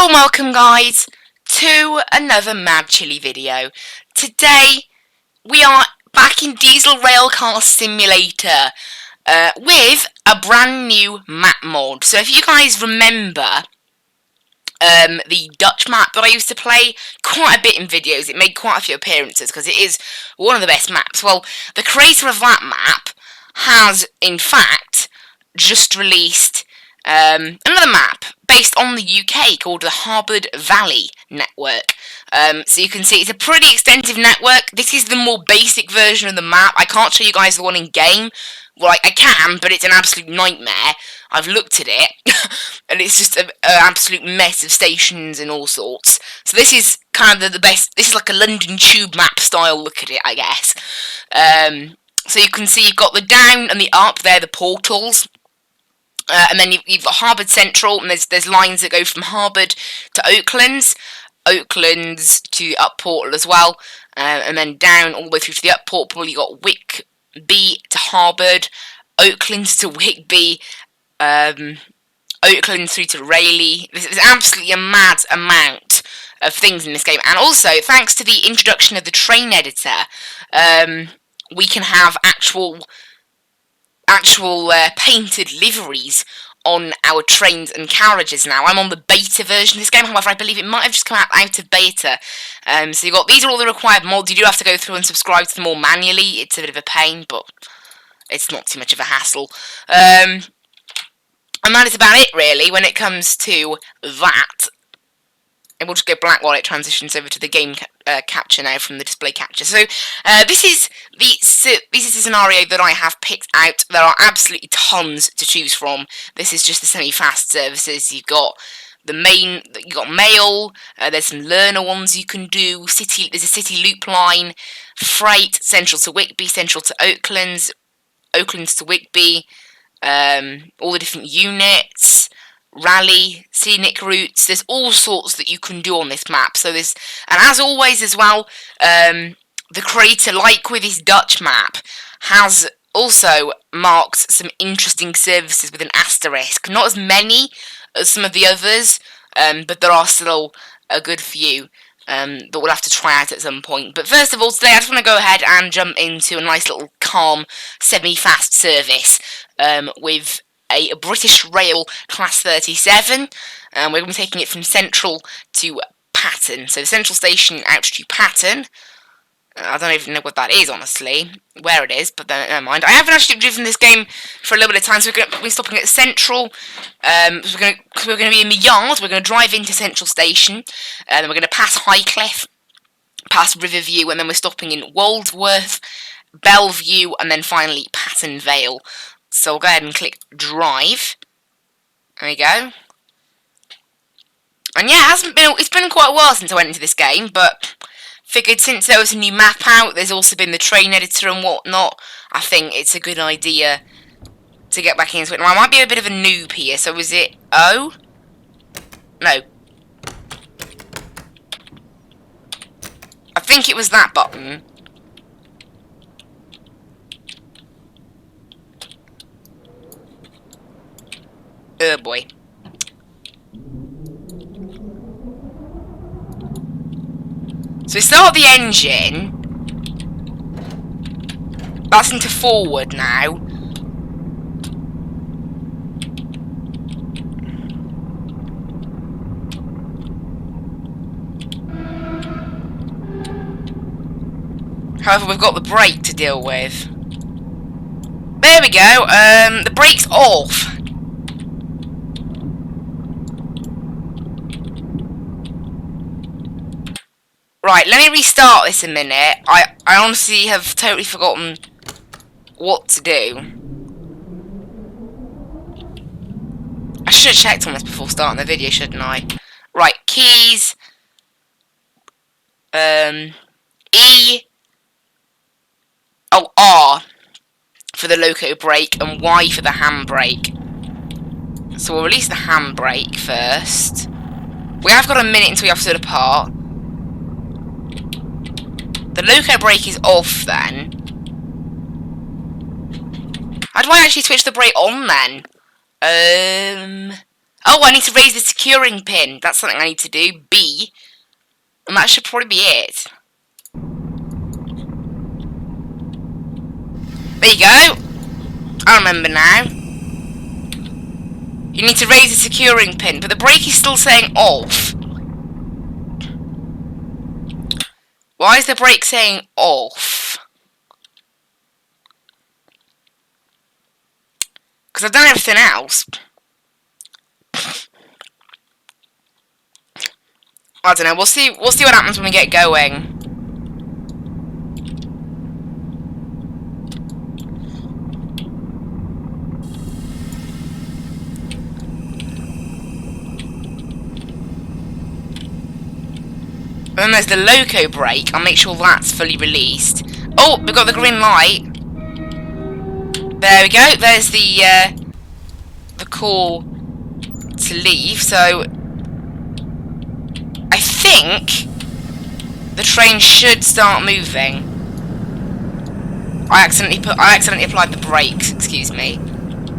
Hello and welcome guys to another Mad Chili video. Today we are back in Diesel Railcar Simulator with a brand new map mod. So if you guys remember the Dutch map that I used to play quite a bit in videos, it made quite a few appearances because it is one of the best maps. Well, the creator of that map has in fact just released another map based on the UK called the Harbour Valley network. So you can see it's a pretty extensive network. This is the more basic version of the map. I can't show you guys the one in game. Well, I can, but it's an absolute nightmare. I've looked at it, and it's just an absolute mess of stations and all sorts. So this is kind of the best. This is like a London Tube map style look at it, I guess. So you can see you've got the down and the up there, the portals. And then you've got Harbour Central, and there's lines that go from Harbour to Oaklands to Up Portal as well, and then down all the way through to the Up Portal. You've got Whitby to Harbour, Oaklands to Whitby, Oaklands through to Rayleigh. There's absolutely a mad amount of things in this game, and also thanks to the introduction of the train editor, we can have actual painted liveries on our trains and carriages now. I'm on the beta version of this game, however I believe it might have just come out of beta. So you've got, these are all the required mods. You do have to go through and subscribe to them all manually. It's a bit of a pain, but it's not too much of a hassle. And that is about it really when it comes to that. And we'll just go black while it transitions over to the game capture now from the display capture. So this is the scenario that I have picked out. There are absolutely tons to choose from. This is just the semi-fast services. You've got the main. You've got mail. There's some learner ones you can do. There's a city loop line. Freight, central to Whitby, central to Oaklands, Oaklands to Whitby. All the different units. Rally, scenic routes, there's all sorts that you can do on this map. So there's, and as always as well, the creator, like with his Dutch map, has also marked some interesting services with an asterisk. Not as many as some of the others, but there are still a good few that we'll have to try out at some point. But first of all, today I just want to go ahead and jump into a nice little calm semi-fast service with a British Rail Class 37. We're going to be taking it from Central to Pattern. So the Central Station out to Pattern. I don't even know what that is, honestly, where it is, but then never mind. I haven't actually driven this game for a little bit of time, so we're going to be stopping at Central. So we're going to be in the yard. We're going to drive into Central Station, and then we're going to pass Highcliffe, past Riverview, and then we're stopping in Waldsworth, Bellevue, and then finally Pattern Vale. So we'll go ahead and click drive. There we go. And yeah, it's been quite a while since I went into this game, but figured since there was a new map out, there's also been the train editor and whatnot, I think it's a good idea to get back into it. Now I might be a bit of a noob here, so is it O? No. I think it was that button. Oh boy. So we start the engine. That's into forward now. However, we've got the brake to deal with. There we go. The brake's off. Right, let me restart this a minute. I honestly have totally forgotten what to do. I should have checked on this before starting the video, shouldn't I? Right, keys. E. Oh, R for the loco brake and Y for the handbrake. So we'll release the handbrake first. We have got a minute until we have to depart. The loco brake is off then. How do I actually switch the brake on then? Oh, I need to raise the securing pin. That's something I need to do. B. And that should probably be it. There you go. I remember now. You need to raise the securing pin, but the brake is still saying off. Why is the brake saying off? Because I've done everything else. I don't know. We'll see what happens when we get going. And then there's the loco brake. I'll make sure that's fully released. Oh, we've got the green light. There we go. There's the call to leave. So I think the train should start moving. I accidentally applied the brakes. Excuse me.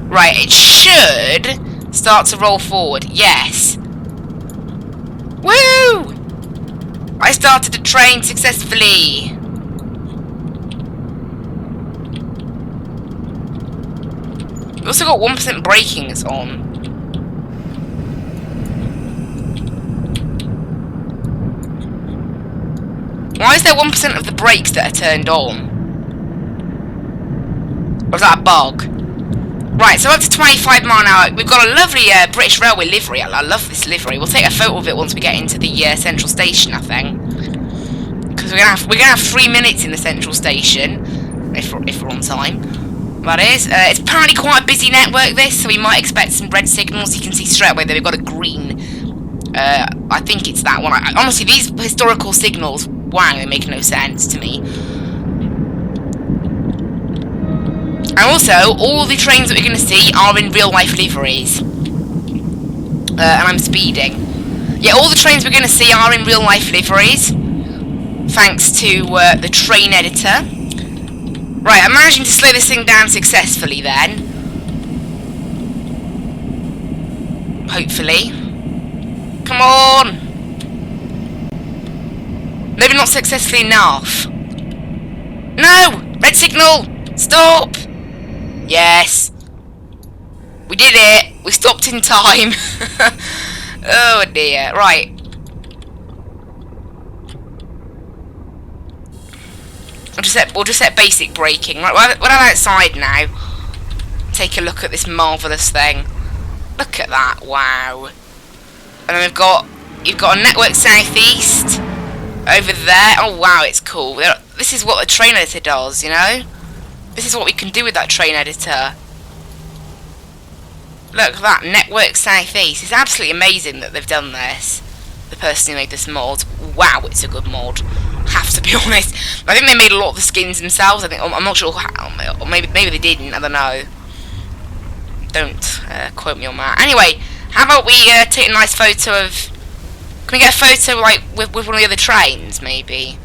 Right, it should start to roll forward. Yes. Woo! I started the train successfully. We've also got 1% braking that's on. Why is there 1% of the brakes that are turned on? Or is that a bug? Right, so up to 25 mile an hour. We've got a lovely British Railway livery. I love this livery. We'll take a photo of it once we get into the central station, I think. Because we're gonna have 3 minutes in the central station, if we're on time. That is. It's apparently quite a busy network, this, so we might expect some red signals. You can see straight away that we've got a green. I think it's that one. Honestly, these historical signals, wow, they make no sense to me. And also, all the trains that we're going to see are in real-life liveries. And I'm speeding. Yeah, all the trains we're going to see are in real-life liveries. Thanks to the train editor. Right, I'm managing to slow this thing down successfully then. Hopefully. Come on! Maybe not successfully enough. No! Red signal! Stop! Yes. We did it. We stopped in time. Oh dear. Right. We'll just set basic braking. Right, we're outside now. Take a look at this marvellous thing. Look at that. Wow. And then you've got a network southeast over there. Oh wow, it's cool. This is what a train editor does, you know? This is what we can do with that train editor. Look at that, network southeast. It's absolutely amazing that they've done this. The person who made this mod. Wow, it's a good mod. Have to be honest. I think they made a lot of the skins themselves. I'm not sure how. Or maybe they didn't. I don't know. Don't quote me on that. Anyway, how about we take a nice photo of... Can we get a photo like with one of the other trains, maybe?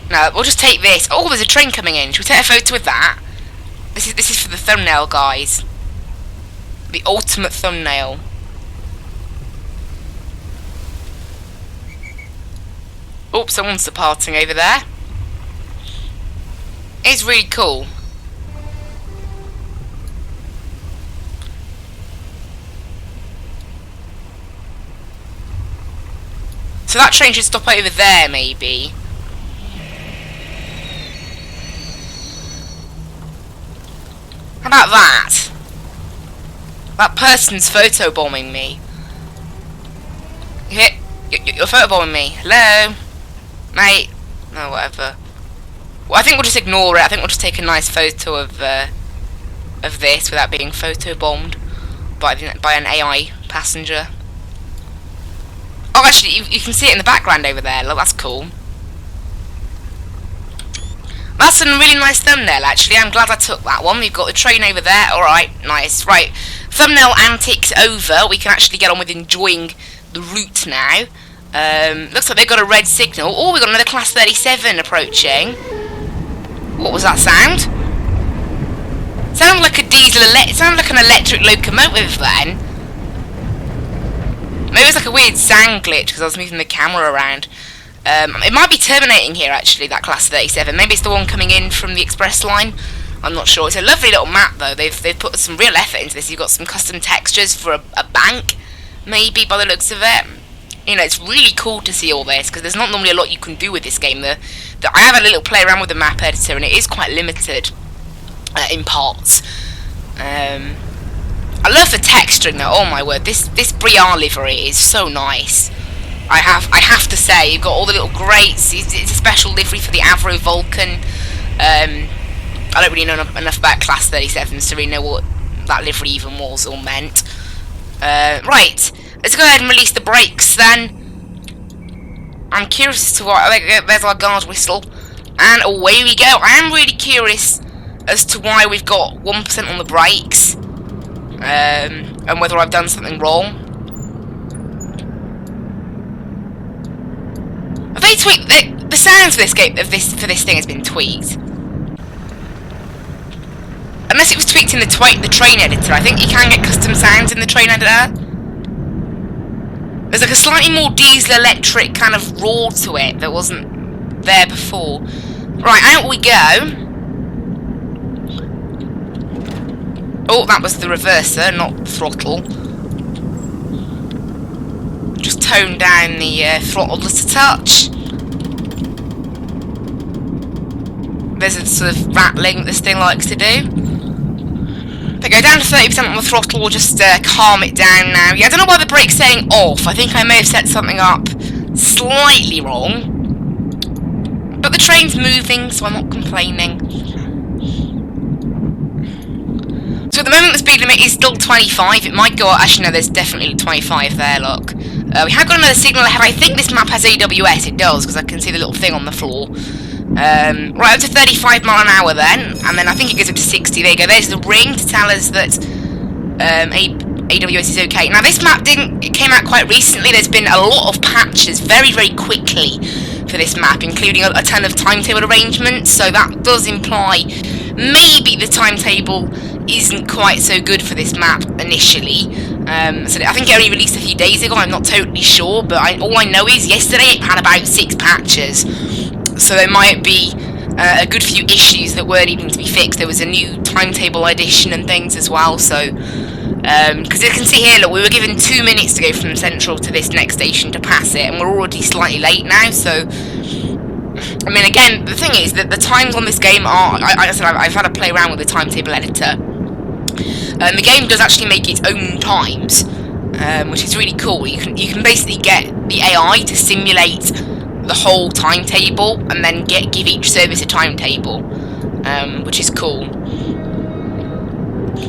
No, we'll just take this. Oh, there's a train coming in. Should we take a photo with that? This is for the thumbnail, guys. The ultimate thumbnail. Oh, someone's departing over there. It's really cool. So that train should stop over there, maybe. How about that? That person's photobombing me. You're photobombing me. Hello? Mate? No, whatever. Well, I think we'll just ignore it. I think we'll just take a nice photo of this without being photobombed by an AI passenger. Oh, actually, you can see it in the background over there. Look, that's cool. That's a really nice thumbnail, actually. I'm glad I took that one. We've got the train over there. Alright, nice. Right, thumbnail antics over. We can actually get on with enjoying the route now. Looks like they've got a red signal. Oh, we've got another Class 37 approaching. What was that sound? Sounded like a diesel. It sounded like an electric locomotive then. Maybe it was like a weird sound glitch because I was moving the camera around. It might be terminating here actually, that class 37. Maybe it's the one coming in from the express line. I'm not sure. It's a lovely little map though. They've put some real effort into this. You've got some custom textures for a bank, maybe by the looks of it. You know, it's really cool to see all this because there's not normally a lot you can do with this game. I have a little play around with the map editor and it is quite limited in parts. I love the texturing though. Oh my word, this Briar livery is so nice. I have to say, you've got all the little grates. It's a special livery for the Avro Vulcan. I don't really know enough about Class 37s to really know what that livery even was or meant. Right, let's go ahead and release the brakes then. I'm curious as to why. There's our guard whistle, and away we go. I am really curious as to why we've got 1% on the brakes, and whether I've done something wrong. Have they tweaked the sounds for this game? For this thing has been tweaked. Unless it was tweaked in the train editor. I think you can get custom sounds in the train editor. There's like a slightly more diesel electric kind of roar to it that wasn't there before. Right, out we go. Oh, that was the reverser, not throttle. Just tone down the throttle just a touch. There's a sort of rattling that this thing likes to do. If I go down to 30% on the throttle, we'll just calm it down now. Yeah, I don't know why the brake's saying off. I think I may have set something up slightly wrong. But the train's moving, so I'm not complaining. So at the moment the speed limit is still 25. It might go up. Actually, no, there's definitely 25 there, look. We have got another signal ahead. I think this map has AWS. It does, because I can see the little thing on the floor. Right up to 35 mile an hour then, and then I think it goes up to 60. There you go. There's the ring to tell us that AWS is okay. Now this map it came out quite recently. There's been a lot of patches very, very quickly for this map, including a ton of timetable arrangements. So that does imply maybe the timetable isn't quite so good for this map initially. So I think it only released a few days ago. I'm not totally sure, but all I know is yesterday it had about 6 patches. So there might be a good few issues that were needing to be fixed. There was a new timetable addition and things as well. So, because you can see here, look, we were given 2 minutes to go from Central to this next station to pass it, and we're already slightly late now. So, I mean, again, the thing is that the times on this game are. I said I've had to play around with the timetable editor. The game does actually make its own times, which is really cool. You can basically get the AI to simulate the whole timetable and then give each service a timetable, which is cool.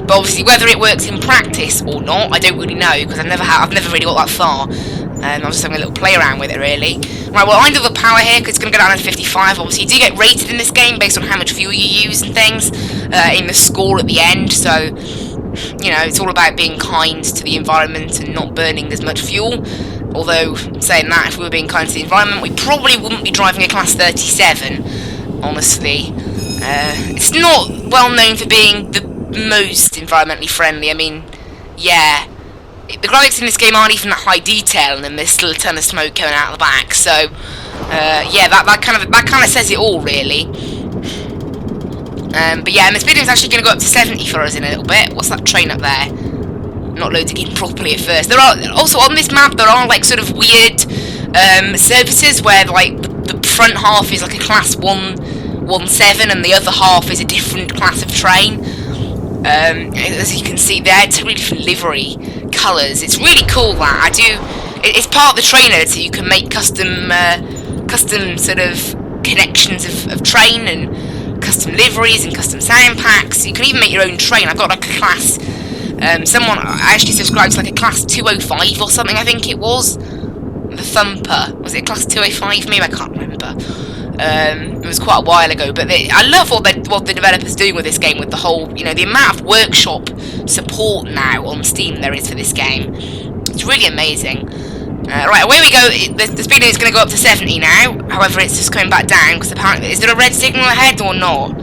But obviously, whether it works in practice or not, I don't really know because I've never really got that far. I was just having a little play around with it, really. Right, well, I do the power here because it's going to go down to 55. Obviously, you do get rated in this game based on how much fuel you use and things in the score at the end. So, you know, it's all about being kind to the environment and not burning as much fuel. Although, saying that, if we were being kind to the environment, we probably wouldn't be driving a Class 37, honestly. It's not well known for being the most environmentally friendly. I mean, yeah, the graphics in this game aren't even that high detail, and there's still a ton of smoke coming out of the back. So, yeah, that kind of says it all, really. But yeah, and this video is actually going to go up to 70 for us in a little bit. What's that train up there? Not loading in properly at first. There are also on this map there are like sort of weird services where like the front half is like a class 117 and the other half is a different class of train. As you can see there, it's really different livery colours. It's really cool that it's part of the train editor. You can make custom sort of connections of train and custom liveries and custom sound packs. You can even make your own train. I've got like a class. Someone actually subscribed to like a class 205 or something, I think it was. The Thumper. Was it class 205? Maybe, I can't remember. It was quite a while ago, but I love what the developers doing with this game, with the whole, you know, the amount of workshop support now on Steam there is for this game. It's really amazing. Right, away we go. The speed limit is going to go up to 70 now. However, it's just coming back down because apparently, is there a red signal ahead or not?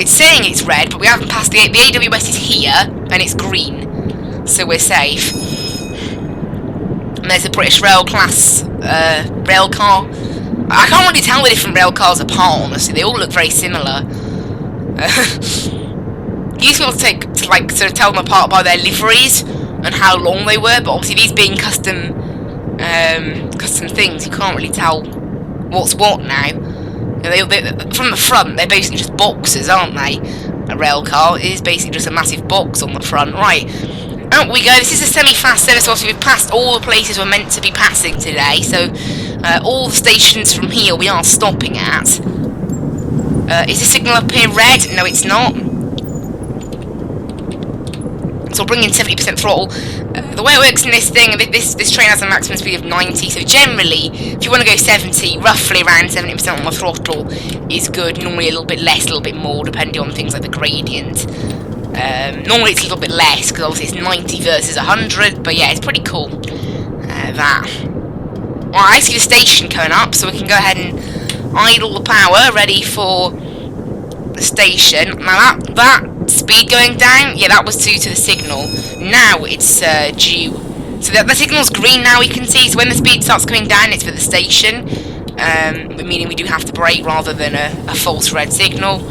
It's saying it's red, but we haven't passed the AWS is here, and it's green. So we're safe. And there's a British rail class railcar. I can't really tell the different rail cars apart, honestly. They all look very similar. You used to be able to like sort of tell them apart by their liveries and how long they were, but obviously these being custom things, you can't really tell what's what now. They, from the front, they're basically just boxes, aren't they? A rail car is basically just a massive box on the front, right? Out we go. This is a semi-fast service. So obviously we've passed all the places we're meant to be passing today. So all the stations from here we are stopping at. Is the signal up here red? No, it's not. So we'll bring in 70% throttle. The way it works in this thing, this train has a maximum speed of 90. So generally, if you want to go 70, roughly around 70% on the throttle is good. Normally a little bit less, a little bit more, depending on things like the gradient. Normally it's a little bit less, because obviously it's 90 versus 100, but yeah, it's pretty cool, that. Well, I see the station coming up, so we can go ahead and idle the power, ready for the station. Now that speed going down, yeah, that was due to the signal. Now it's due. So the signal's green now, we can see, so when the speed starts coming down, it's for the station, meaning we do have to brake rather than a false red signal.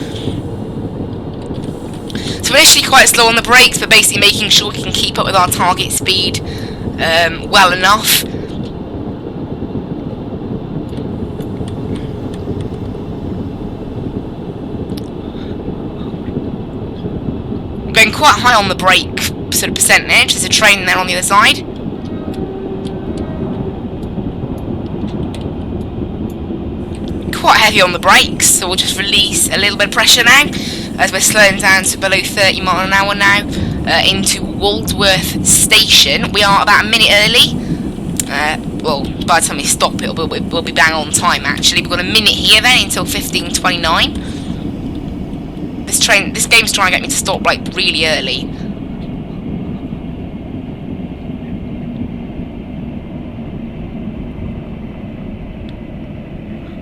So we're initially quite slow on the brakes, but basically making sure we can keep up with our target speed well enough. We're going quite high on the brake sort of percentage. There's a train there on the other side. Quite heavy on the brakes, so we'll just release a little bit of pressure now as we're slowing down to below 30 miles an hour now into Waldsworth Station. We are about a minute early. Well, by the time we stop, we'll be bang on time actually. We've got a minute here then until 15:29. This game's trying to get me to stop like really early.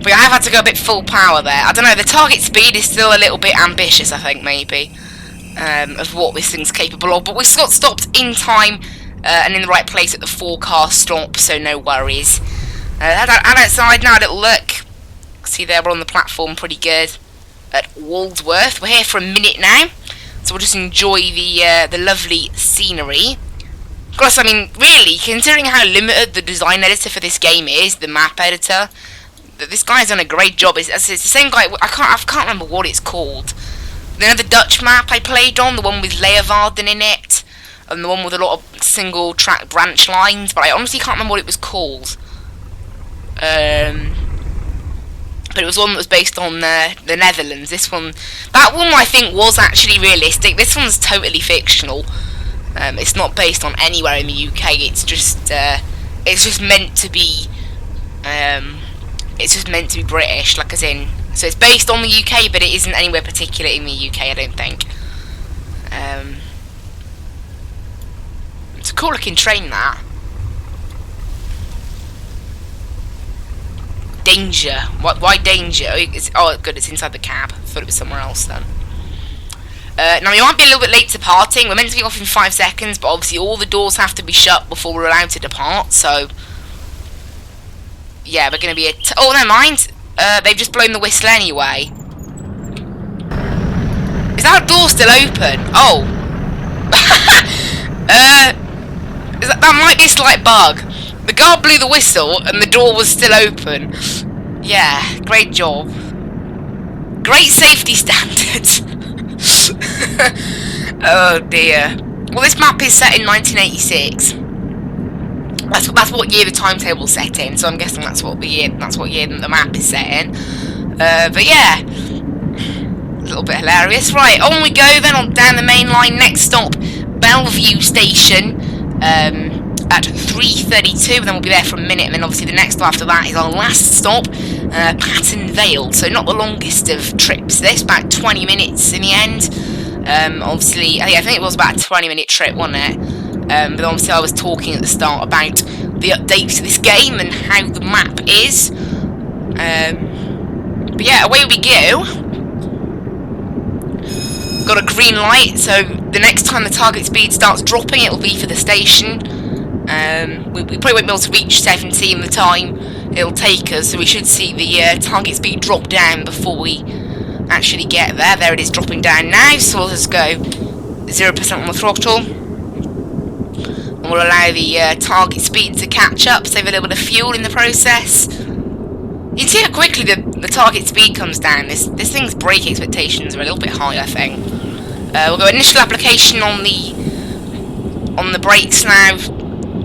But I have had to go a bit full power there. I don't know, the target speed is still a little bit ambitious, I think, maybe, of what this thing's capable of. But we've got stopped in time and in the right place at the 4-car stop, so no worries. And outside now, a little look. See there, we're on the platform pretty good at Waldsworth. We're here for a minute now, so we'll just enjoy the lovely scenery. Of course, I mean, really, considering how limited the design editor for this game is, the map editor, this guy's done a great job. It's the same guy. I can't remember what it's called. You know, the Dutch map I played on, the one with Leeuwarden in it, and the one with a lot of single track branch lines. But I honestly can't remember what it was called. But it was one that was based on the Netherlands. That one I think was actually realistic. This one's totally fictional. It's not based on anywhere in the UK. It's just meant to be. It's just meant to be British, like as in. So it's based on the UK, but it isn't anywhere particular in the UK, I don't think. It's a cool looking train, that. Danger. Why danger? Oh, good, it's inside the cab. I thought it was somewhere else then. Now, we might be a little bit late to departing. We're meant to be off in 5 seconds, but obviously all the doors have to be shut before we're allowed to depart, so. Yeah, we're going to be oh, never mind. They've just blown the whistle anyway. Is that door still open? Oh. That might be a slight bug. The guard blew the whistle and the door was still open. Yeah, great job. Great safety standards. Oh dear. Well, this map is set in 1986. That's what year the timetable's set in, so I'm guessing that's what year the map is set in. But yeah, a little bit hilarious. Right, on we go then down the main line. Next stop, Bellevue Station at 3:32. Then we'll be there for a minute, and then obviously the next stop after that is our last stop, Patterne Vale. So not the longest of trips. This about 20 minutes in the end. Obviously, I think it was about a 20-minute trip, wasn't it? But obviously I was talking at the start about the updates to this game and how the map is. But yeah, away we go. got a green light, so the next time the target speed starts dropping, it'll be for the station. We probably won't be able to reach 70 in the time it'll take us, so we should see the target speed drop down before we actually get there. There it is, dropping down now, so we'll just go 0% on the throttle. And we'll allow the target speed to catch up, save a little bit of fuel in the process. You can see how quickly the target speed comes down. This thing's brake expectations are a little bit high, I think. We'll go initial application on the brakes now.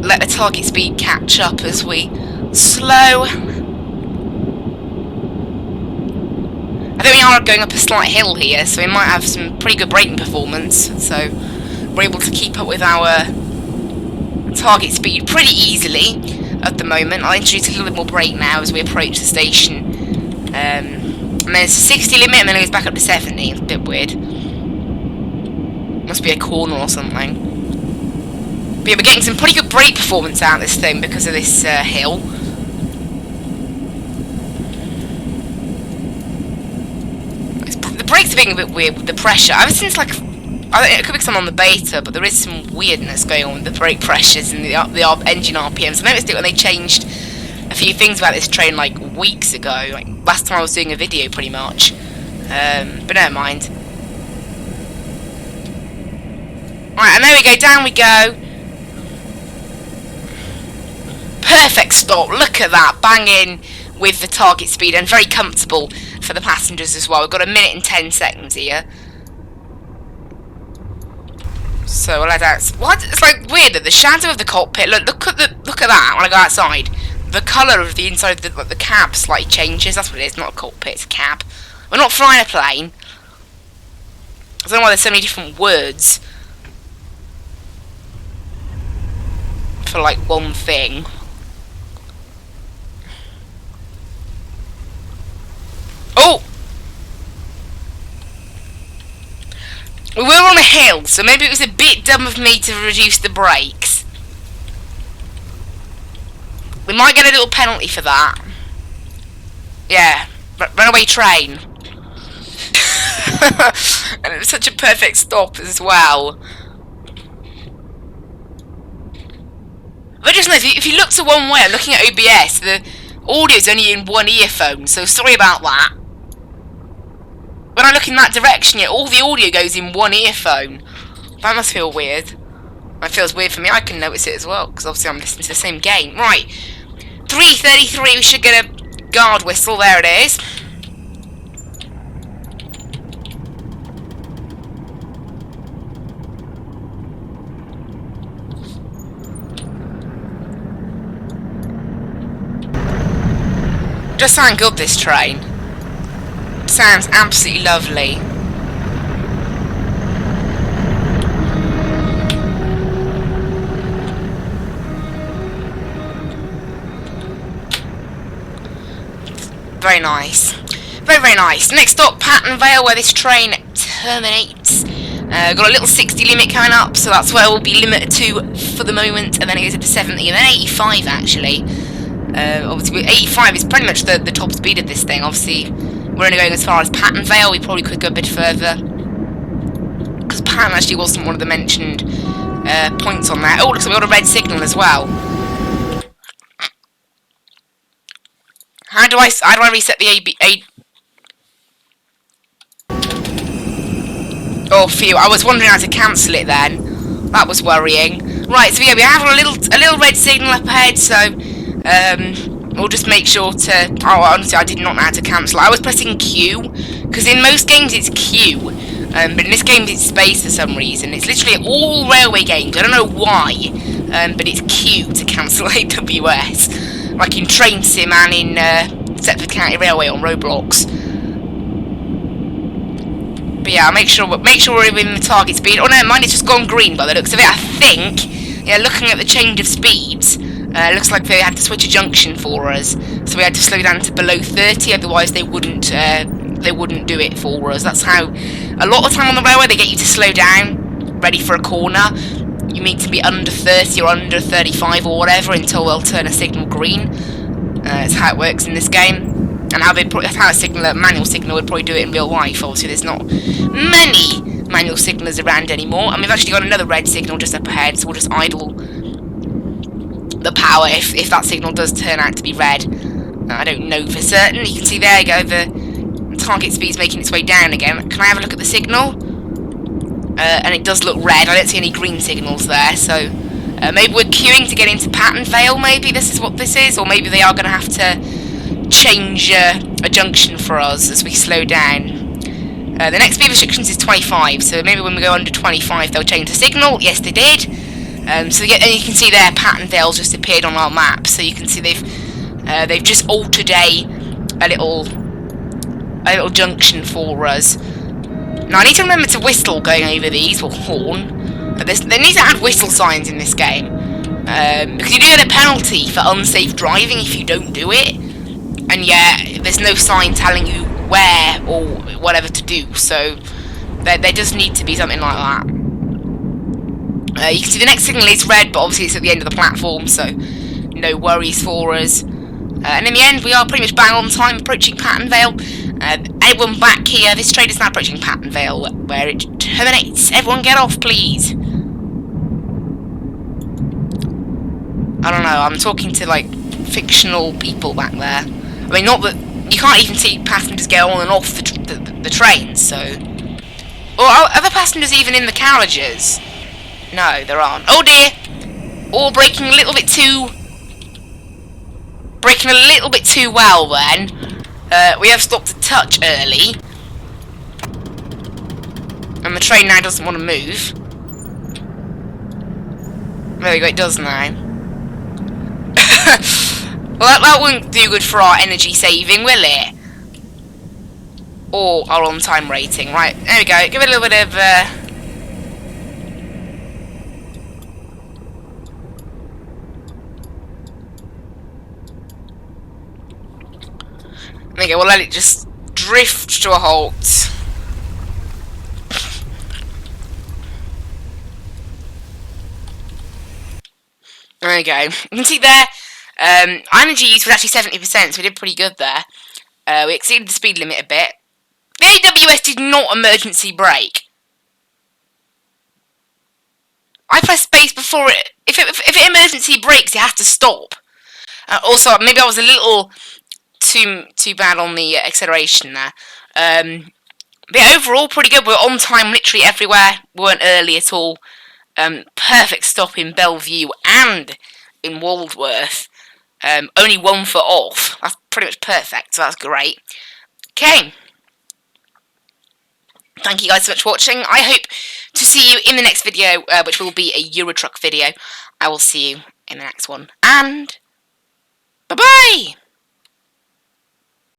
Let the target speed catch up as we slow. I think we are going up a slight hill here, so we might have some pretty good braking performance. So we're able to keep up with our target speed pretty easily at the moment. I'll introduce a little bit more brake now as we approach the station. And then it's a 60 limit, and then it goes back up to 70. It's a bit weird. Must be a corner or something. But yeah, we're getting some pretty good brake performance out of this thing because of this hill. The brakes are being a bit weird with the pressure. Ever since, like, I think it could be because I'm on the beta, but there is some weirdness going on with the brake pressures and the engine RPMs. I noticed it when they changed a few things about this train, like, weeks ago. Like, last time I was doing a video, pretty much. But never mind. Right, and there we go, down we go. Perfect stop, look at that, banging with the target speed, and very comfortable for the passengers as well. We've got 1 minute and 10 seconds here. So we'll let out. What? It's like weird that the shadow of the cockpit. Look at that when I go outside. The colour of the inside of the cab slightly changes. That's what it is. Not a cockpit, it's a cab. We're not flying a plane. I don't know why there's so many different words for like one thing. Oh! We were on a hill, so maybe it was a bit dumb of me to reduce the brakes. We might get a little penalty for that. Yeah, runaway train. And it was such a perfect stop as well. But just know, if you look to one way, I'm looking at OBS, the audio's only in one earphone, so sorry about that. When I look in that direction, yeah, all the audio goes in one earphone. That must feel weird. That feels weird for me. I can notice it as well, because obviously I'm listening to the same game. Right, 3:33, we should get a guard whistle. There it is. Does sound good, this train. Sounds absolutely lovely. Very nice. Very, very nice. Next stop, Pattern Vale, where this train terminates. Got a little 60 limit coming up, so that's where we'll be limited to for the moment, and then it goes up to 70, and then 85 actually. Obviously 85 is pretty much the top speed of this thing. Obviously we're only going as far as Pattern Vale. We probably could go a bit further, because Pattern actually wasn't one of the mentioned points on there. Oh, looks like we got a red signal as well. How do I reset the A? Oh, phew! I was wondering how to cancel it then. That was worrying. Right, so yeah, we have a little red signal up ahead. So we'll just make sure to. Oh, honestly, I did not know how to cancel. I was pressing Q, because in most games it's Q, but in this game it's space for some reason. It's literally all railway games. I don't know why, but it's Q to cancel AWS, like in Train Sim and in Setford County Railway on Roblox. But yeah, make sure we're within the target speed. Oh no, mine has just gone green by the looks of it. I think. Yeah, looking at the change of speeds. Looks like they had to switch a junction for us, so we had to slow down to below 30. Otherwise, they wouldn't do it for us. That's how a lot of time on the railway they get you to slow down, ready for a corner. You need to be under 30 or under 35 or whatever until they'll turn a signal green. That's how it works in this game, and how a manual signal would probably do it in real life. Obviously, there's not manual signalers around anymore. And we've actually got another red signal just up ahead, so we'll just idle the power if that signal does turn out to be red. I don't know for certain. You can see there you go, the target speed's making its way down again. Can I have a look at the signal? And it does look red. I don't see any green signals there, so maybe we're queuing to get into Pattern Vale. Maybe this is what this is, or maybe they are going to have to change a junction for us as we slow down. The next speed restrictions is 25, so maybe when we go under 25 they'll change the signal. Yes, they did. So and you can see there Pattern Vale's just appeared on our map, so you can see they've just altered a little junction for us. Now I need to remember to whistle going over these, or horn. They need to add whistle signs in this game, because you do get a penalty for unsafe driving if you don't do it, and yeah, there's no sign telling you where or whatever to do, so there does need to be something like that. You can see the next signal is red, but obviously it's at the end of the platform, so no worries for us. And in the end, we are pretty much bang on time, approaching Pattern Vale. Everyone back here, this train is now approaching Pattern Vale, where it terminates. Everyone get off, please. I don't know, I'm talking to, like, fictional people back there. I mean, not that... You can't even see passengers go on and off the train, so... Or are other passengers even in the carriages? No, there aren't. Oh dear! All braking a little bit too... Braking a little bit too well, then. We have stopped a touch early. And the train now doesn't want to move. There we go, it does now. Well, that won't do good for our energy saving, will it? Or our on-time rating. Right, there we go. Give it a little bit of... There we go, we'll let it just drift to a halt. There we go. You can see there, energy use was actually 70%, so we did pretty good there. We exceeded the speed limit a bit. The AWS did not emergency brake. I pressed space before it. If it emergency brakes, it has to stop. Also, maybe I was a little too bad on the acceleration there. But yeah, overall, pretty good. We were on time literally everywhere. We weren't early at all. Perfect stop in Bellevue and in Waldworth. Only 1 foot off. That's pretty much perfect, so that's great. Okay. Thank you guys so much for watching. I hope to see you in the next video, which will be a Eurotruck video. I will see you in the next one. And bye-bye!